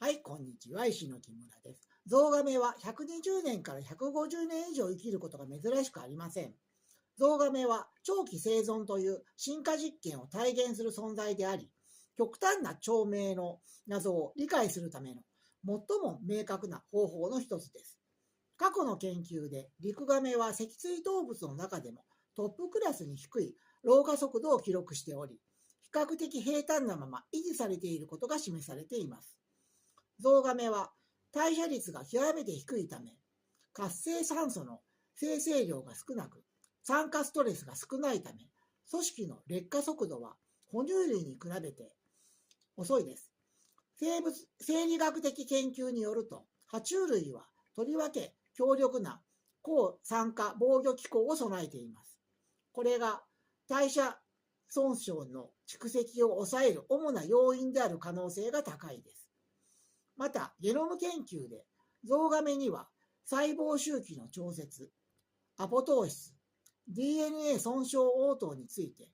はい、こんにちは。石野木村です。ゾウガメは120年から150年以上生きることが珍しくありません。ゾウガメは長期生存という進化実験を体現する存在であり、極端な長命の謎を理解するための最も明確な方法の一つです。過去の研究でリクガメは脊椎動物の中でもトップクラスに低い老化速度を記録しており、比較的平坦なまま維持されていることが示されています。ゾウガメは代謝率が極めて低いため、活性酸素の生成量が少なく、酸化ストレスが少ないため、組織の劣化速度は哺乳類に比べて遅いです。生理学的研究によると、爬虫類はとりわけ強力な抗酸化防御機構を備えています。これが代謝損傷の蓄積を抑える主な要因である可能性が高いです。また、ゲノム研究で、ゾウガメには細胞周期の調節、アポトーシス、DNA 損傷応答について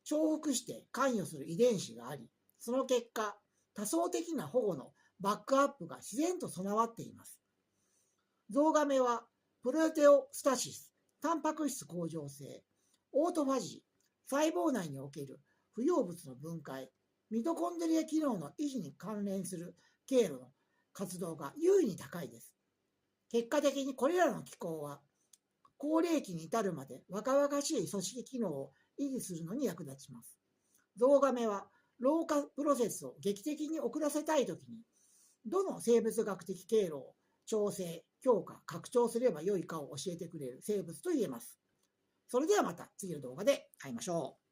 重複して関与する遺伝子があり、その結果、多層的な保護のバックアップが自然と備わっています。ゾウガメはプロテオスタシス、タンパク質向上性、オートファジー、細胞内における不要物の分解、ミトコンドリア機能の維持に関連する経路の活動が優位に高いです。結果的にこれらの機構は高齢期に至るまで若々しい組織機能を維持するのに役立ちます。ゾウガメは老化プロセスを劇的に遅らせたいときに、どの生物学的経路を調整、強化、拡張すればよいかを教えてくれる生物と言えます。それではまた次の動画で会いましょう。